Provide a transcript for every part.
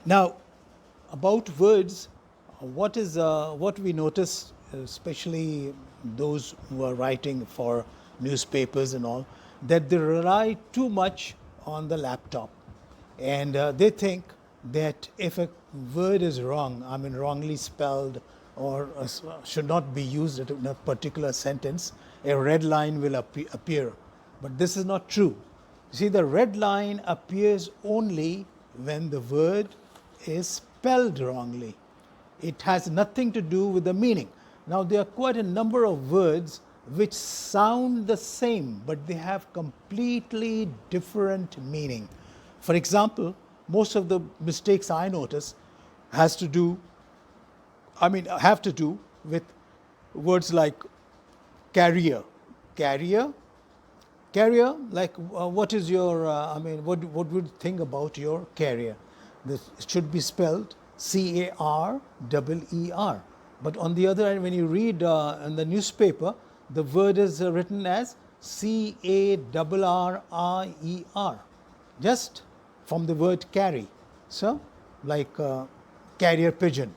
Now, about words, what we notice, especially those who are writing for newspapers and all, that they rely too much on the laptop, and they think that if a word is wrong, I mean wrongly spelled, or should not be used in a particular sentence, a red line will appear. But this is not true. See, the red line appears only when the word is spelled wrongly. It has nothing to do with the meaning. Now, there are quite a number of words which sound the same, but they have completely different meaning. For example, most of the mistakes I notice have to do with words like carrier. Carrier, carrier, like what is your, what would you think about your carrier? This should be spelled Carreer. But on the other hand, when you read in the newspaper, the word is written as Carrier, just from the word carry. So, like carrier pigeon.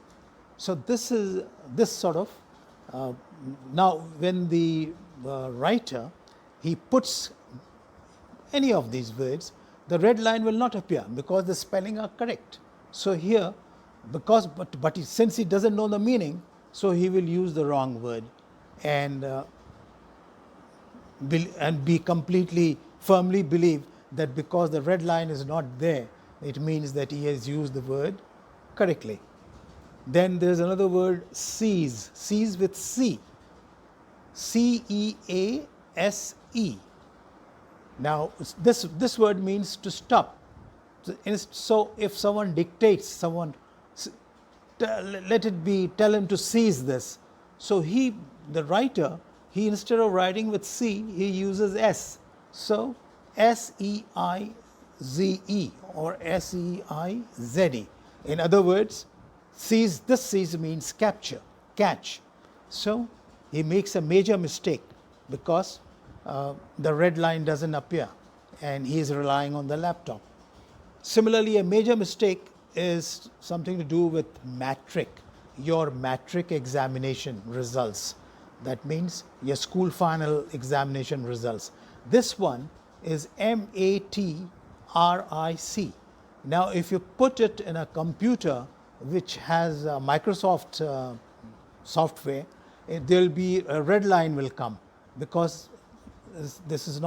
So this is this sort of now when the writer he puts any of these words, the red line will not appear because the spelling are correct. So here, since he doesn't know the meaning, so he will use the wrong word and be completely firmly believe that because the red line is not there, it means that he has used the word correctly. Then there's another word, cease. Cease with C. Cease. Now, this word means to stop. So if someone dictates, tell him to cease this. So the writer, instead of writing with C, he uses S. So Seize or Seize. In other words, seize means capture, catch. So he makes a major mistake because the red line doesn't appear and he is relying on the laptop. Similarly, a major mistake is something to do with matric, your matric examination results. That means your school final examination results. This one is MATRIC. Now, if you put it in a computer which has Microsoft software, there will be a red line will come because this is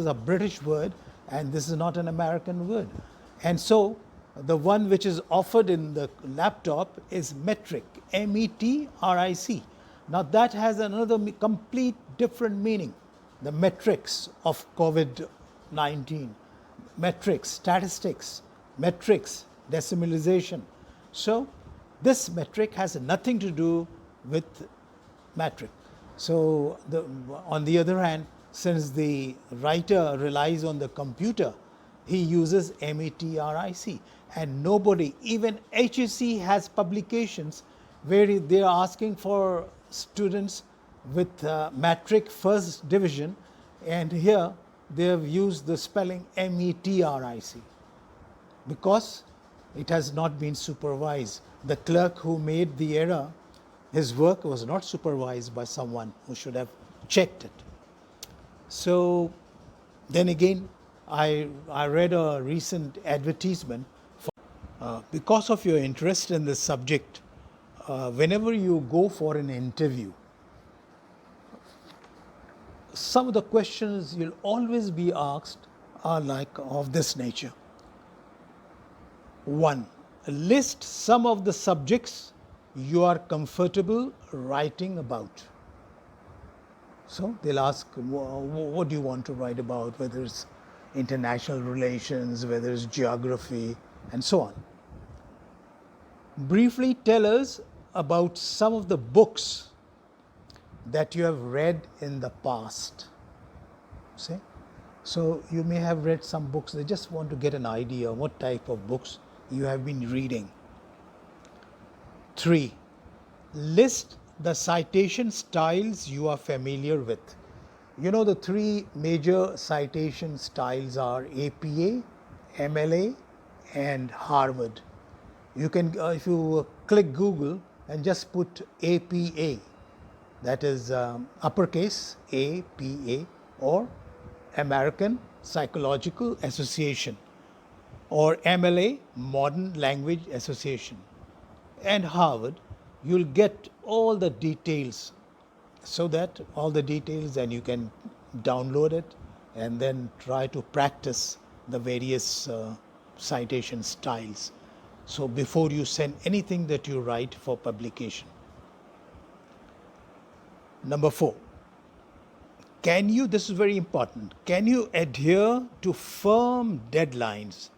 a British word and this is not an American word. And so the one which is offered in the laptop is metric, METRIC. Now that has another complete different meaning. The metrics of COVID-19, metrics, statistics, metrics, decimalization. So this metric has nothing to do with metric. So on the other hand, since the writer relies on the computer, he uses METRIC. And nobody, even HEC has publications where they are asking for students with matric first division, and here they have used the spelling METRIC because it has not been supervised. The clerk who made the error, his work was not supervised by someone who should have checked it. So then again, I read a recent advertisement. Because of your interest in this subject, whenever you go for an interview, some of the questions you'll always be asked are like of this nature. 1. List some of the subjects you are comfortable writing about. So they'll ask, what do you want to write about, whether it's international relations, whether it's geography, and so on. Briefly tell us about some of the books that you have read in the past. See? So you may have read some books, they just want to get an idea what type of books you have been reading. 3. List the citation styles you are familiar with. You know the 3 major citation styles are APA, MLA, and Harvard. You can, if you click Google and just put APA, that is uppercase APA, or American Psychological Association, or MLA, Modern Language Association, and Harvard, you'll get all the details, so that all the details, and you can download it and then try to practice the various citation styles. So before you send anything that you write for publication. Number 4, can you, this is very important, can you adhere to firm deadlines?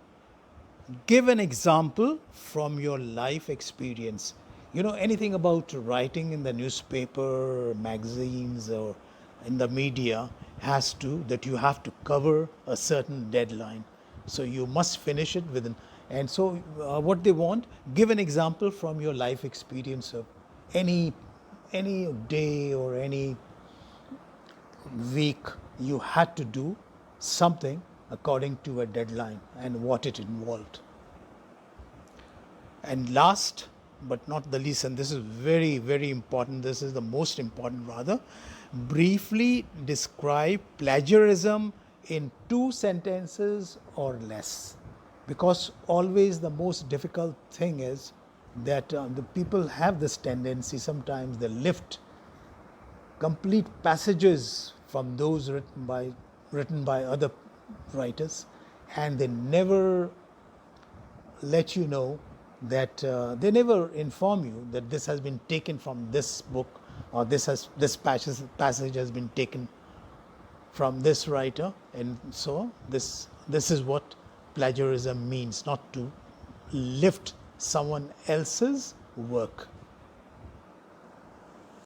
Give an example from your life experience. You know, anything about writing in the newspaper, magazines, or in the media has to, that you have to cover a certain deadline. So you must finish it within. And so what they want, give an example from your life experience of any day or any week you had to do something according to a deadline and what it involved. And last but not the least, and this is very, very important, this is the most important rather, briefly describe plagiarism in 2 sentences or less. Because always the most difficult thing is that the people have this tendency, sometimes they lift complete passages from those written by other writers, and they never let you know that they never inform you that this has been taken from this book, or this passage has been taken from this writer. And so this is what plagiarism means, not to lift someone else's work.